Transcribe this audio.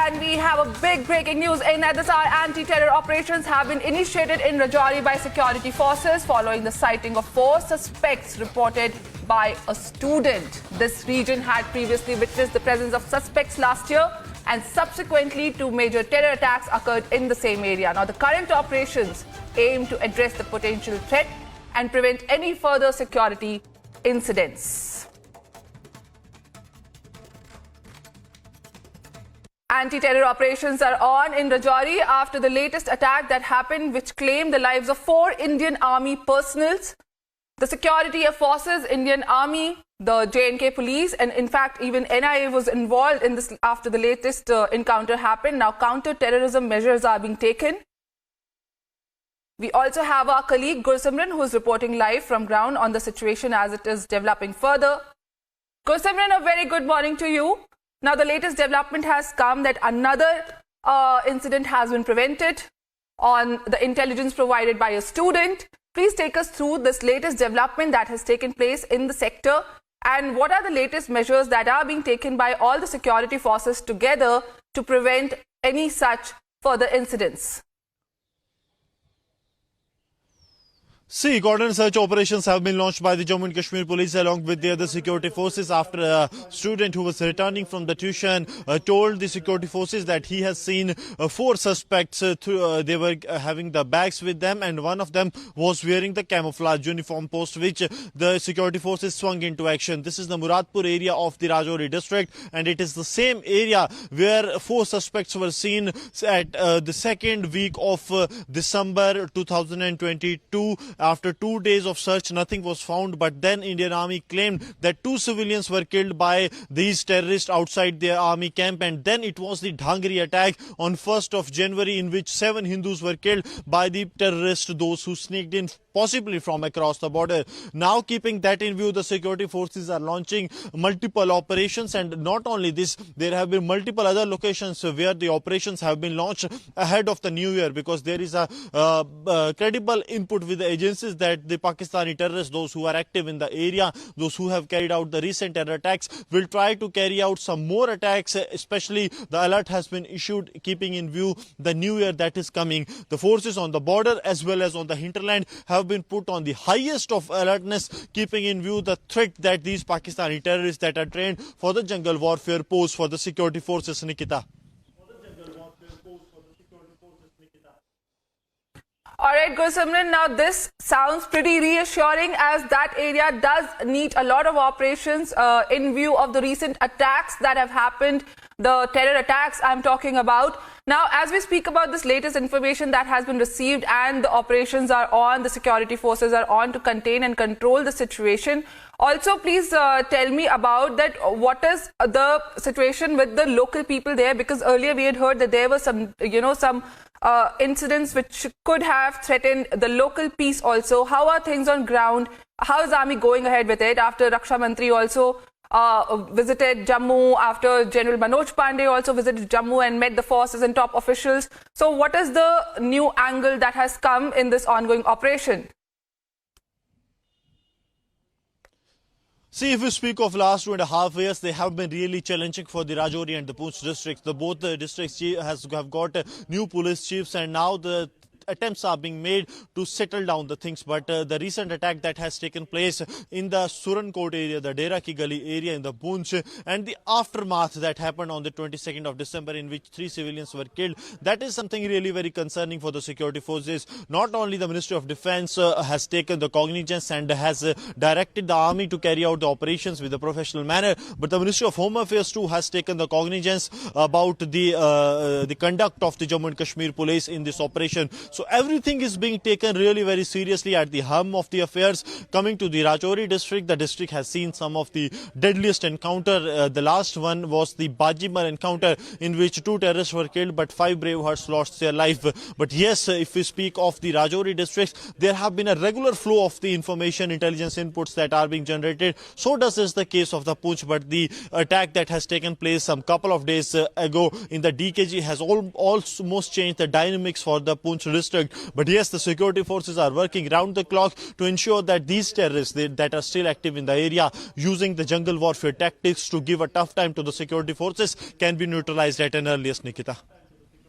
and we have a big breaking news in at this hour. Anti-terror operations have been initiated in Rajouri by security forces following the sighting of 4 suspects reported by a student. This region had previously witnessed the presence of suspects last year, and subsequently 2 major terror attacks occurred in the same area. Now, the current operations aim to address the potential threat and prevent any further security incidents. Anti-terror operations are on in Rajouri after the latest attack that happened, which claimed the lives of 4 Indian Army personnels. The security forces, Indian Army, the J&K police, and in fact even NIA was involved in this after the latest encounter happened. Now counter-terrorism measures are being taken. We also have our colleague Gursimran, who is reporting live from ground on the situation as it is developing further. Gursimran, a very good morning to you. Now, the latest development has come that another incident has been prevented on the intelligence provided by a student. Please take us through this latest development that has taken place in the sector, and what are the latest measures that are being taken by all the security forces together to prevent any such further incidents. See, cordon search operations have been launched by the Jammu and Kashmir police along with the other security forces after a student who was returning from the tuition told the security forces that he has seen 4 suspects. They were having the bags with them, and one of them was wearing the camouflage uniform, post which the security forces swung into action. This is the Muradpur area of the Rajouri district, and it is the same area where 4 suspects were seen at the second week of December 2022. After 2 days of search, nothing was found, but then Indian Army claimed that 2 civilians were killed by these terrorists outside their army camp, and then it was the Dhangri attack on 1st of January in which 7 Hindus were killed by the terrorists, those who sneaked in possibly from across the border. Now, keeping that in view, the security forces are launching multiple operations, and not only this, there have been multiple other locations where the operations have been launched ahead of the new year, because there is a credible input with the agencies that the Pakistani terrorists, those who are active in the area, those who have carried out the recent terror attacks, will try to carry out some more attacks. Especially the alert has been issued keeping in view the new year that is coming. The forces on the border as well as on the hinterland have been put on the highest of alertness, keeping in view the threat that these Pakistani terrorists that are trained for the jungle warfare pose for the security forces, Nikita. All right, Gursimran, now this sounds pretty reassuring, as that area does need a lot of operations in view of the recent attacks that have happened, the terror attacks I'm talking about. Now, as we speak about this latest information that has been received and the operations are on, the security forces are on to contain and control the situation. Also, please tell me about that. What is the situation with the local people there? Because earlier we had heard that there were some, some incidents which could have threatened the local peace also. How are things on ground? How is Army going ahead with it after Raksha Mantri also visited Jammu, after General Manoj Pandey also visited Jammu and met the forces and top officials? So what is the new angle that has come in this ongoing operation? See, if we speak of last 2.5 years, they have been really challenging for the Rajouri and the Poonch districts. Both the districts have got new police chiefs, and now the attempts are being made to settle down the things. But the recent attack that has taken place in the Surankot area, the Dera Ki Gali area in the Poonch, and the aftermath that happened on the 22nd of December in which 3 civilians were killed, that is something really very concerning for the security forces. Not only the Ministry of Defence has taken the cognizance and has directed the army to carry out the operations with a professional manner, but the Ministry of Home Affairs too has taken the cognizance about the conduct of the Jammu and Kashmir police in this operation. So everything is being taken really very seriously at the hum of the affairs. Coming to the Rajouri district, the district has seen some of the deadliest encounter. The last one was the Bajimar encounter in which 2 terrorists were killed, but 5 brave hearts lost their life. But yes, if we speak of the Rajouri district, there have been a regular flow of the information, intelligence inputs that are being generated. So does is the case of the Poonch, but the attack that has taken place some couple of days ago in the DKG has almost changed the dynamics for the Poonch district. district. But yes, the security forces are working round the clock to ensure that these terrorists that are still active in the area, using the jungle warfare tactics to give a tough time to the security forces, can be neutralized at an earliest, Nikita.